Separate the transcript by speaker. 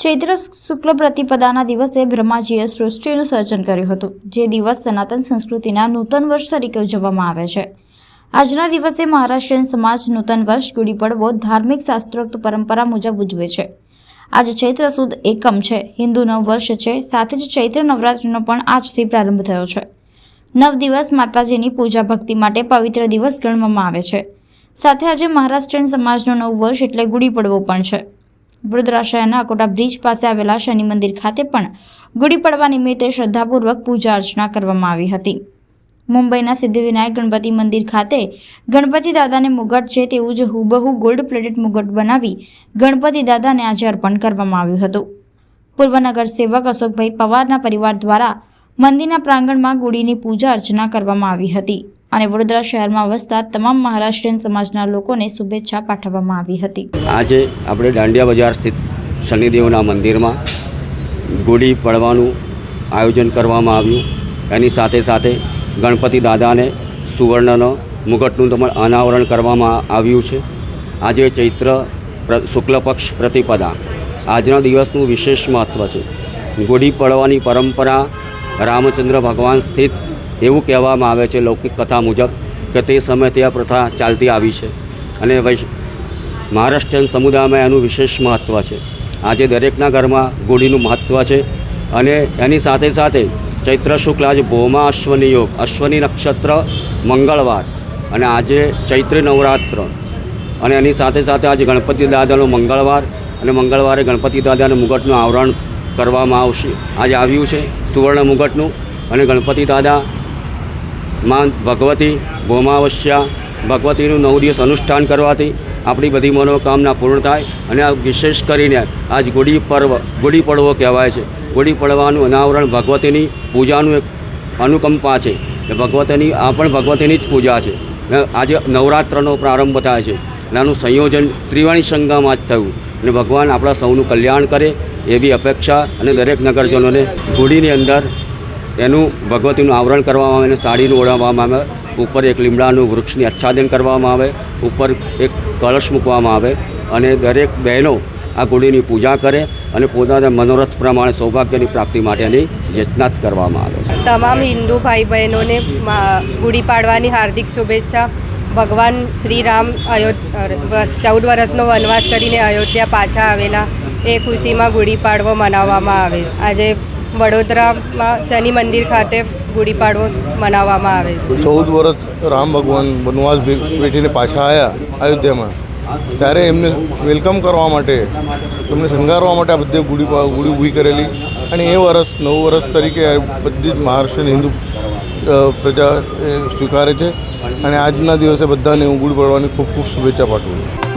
Speaker 1: ચૈત્ર શુક્લ પ્રતિપદાના દિવસે બ્રહ્માજીએ સૃષ્ટિનું સર્જન કર્યું હતું, જે દિવસ સનાતન સંસ્કૃતિના નૂતન વર્ષ તરીકે ઉજવવામાં આવે છે. આજના દિવસે મહારાષ્ટ્રીયન સમાજ નૂતન વર્ષ ગુડી પડવો ધાર્મિક શાસ્ત્રોક્ત પરંપરા મુજબ ઉજવે છે. આજે ચૈત્ર સુદ એકમ છે, હિન્દુ નવ વર્ષ છે. સાથે જ ચૈત્ર નવરાત્રિનો પણ આજથી પ્રારંભ થયો છે. 9 દિવસ માતાજીની પૂજા ભક્તિ માટે પવિત્ર દિવસ ગણવામાં આવે છે. સાથે આજે મહારાષ્ટ્રીયન સમાજનું નવું વર્ષ એટલે ગુડી પડવો પણ છે. વડોદરા શહેરના અકોટા બ્રિજ પાસે આવેલા શનિ મંદિર ખાતે પણ ગુડી પડવા નિમિત્તે શ્રદ્ધાપૂર્વક પૂજા અર્ચના કરવામાં આવી હતી. મુંબઈના સિદ્ધિવિનાયક ગણપતિ મંદિર ખાતે ગણપતિ દાદાને મુગટ છે તેવું જ હુબહુ ગોલ્ડ પ્લેટેડ મુગટ બનાવી ગણપતિ દાદાને આજે અર્પણ કરવામાં આવ્યું હતું. પૂર્વ નગર સેવક અશોકભાઈ પવારના પરિવાર દ્વારા મંદિરના પ્રાંગણમાં ગુડીની પૂજા અર્ચના કરવામાં આવી હતી અને વડોદરા શહેરમાં વસતા તમામ મહારાષ્ટ્રીયન સમાજના લોકોને શુભેચ્છા પાઠવવામાં આવી હતી.
Speaker 2: આજે આપણે દાંડિયા બજાર સ્થિત શનિદેવના મંદિરમાં ગુડી પડવાનું આયોજન કરવામાં આવ્યું. એની સાથે સાથે ગણપતિ દાદાને સુવર્ણનો મુગટનું પણ અનાવરણ કરવામાં આવ્યું છે. આજે ચૈત્ર શુક્લ પક્ષ પ્રતિપદા, આજના દિવસનું વિશેષ મહત્ત્વ છે. ગુડી પડવાની પરંપરા રામચંદ્ર ભગવાન સ્થિત એવું કહેવામાં આવે છે લૌકિક કથા મુજબ કે તે સમયથી આ પ્રથા ચાલતી આવી છે અને મહારાષ્ટ્રીયન સમુદાયમાં એનું વિશેષ મહત્ત્વ છે. આજે દરેકના ઘરમાં ગુડીનું મહત્ત્વ છે અને એની સાથે સાથે ચૈત્ર શુક્લ આજે ભૌમા અશ્વની યોગ, અશ્વની નક્ષત્ર, મંગળવાર અને આજે ચૈત્રી નવરાત્ર અને એની સાથે સાથે આજે ગણપતિ દાદાનો મંગળવાર અને મંગળવારે ગણપતિ દાદાના મુગટનું આવરણ કરવામાં આવશે. આજે આવ્યું છે સુવર્ણ મુગટનું અને ગણપતિ દાદા માં ભગવતી ભૌમાવસ્યા ભગવતીનું 9 દિવસ અનુષ્ઠાન કરવાથી આપણી બધી મનોકામના પૂર્ણ થાય અને આ વિશેષ કરીને આજ ગુડી પડવો કહેવાય છે. ગુડી પડવાનું અનાવરણ ભગવતીની પૂજાનું એક અનુકંપા છે કે ભગવતીની આ પણ ભગવતીની જ પૂજા છે. આજે નવરાત્રનો પ્રારંભ થાય છે અને આનું સંયોજન ત્રિવેણી સંગમમાં જ થયું અને ભગવાન આપણા સૌનું કલ્યાણ કરે એવી અપેક્ષા અને દરેક નગરજનોને ગુડીની અંદર એનું ભગવતીનું આવરણ કરવામાં આવે અને સાડીનું ઓઢાવવામાં આવે, ઉપર એક લીમડાનું વૃક્ષની આચ્છાદન કરવામાં આવે, ઉપર એક કળશ મૂકવામાં આવે અને દરેક બહેનો આ ગુડીની પૂજા કરે અને પોતાના મનોરથ પ્રમાણે સૌભાગ્યની પ્રાપ્તિ માટેની યજ્ઞાત કરવામાં આવે છે.
Speaker 3: તમામ હિન્દુ ભાઈ બહેનોને ગુડી પાડવાની હાર્દિક શુભેચ્છા. ભગવાન શ્રી રામ 14 વર્ષનો વનવાસ કરીને અયોધ્યા પાછા આવેલા એ ખુશીમાં ગુડી પાડવો મનાવવામાં આવે છે. આજે વડોદરામાં શનિ મંદિર ખાતે ગુડી પાડવો મનાવવામાં આવે છે.
Speaker 4: 14 વર્ષ રામ ભગવાન વનવાસ વેઠીને પાછા આવ્યા અયોધ્યામાં, ત્યારે એમને વેલકમ કરવા માટે, એમને શણગારવા માટે આ બધે ગુડી ઊભી કરેલી અને એ વર્ષ નવું વર્ષ તરીકે બધી જ મહારાષ્ટ્રની હિન્દુ પ્રજા સ્વીકારે છે અને આજના દિવસે બધાને હું ગુડી પડવાની ખૂબ ખૂબ શુભેચ્છા પાઠવું છું.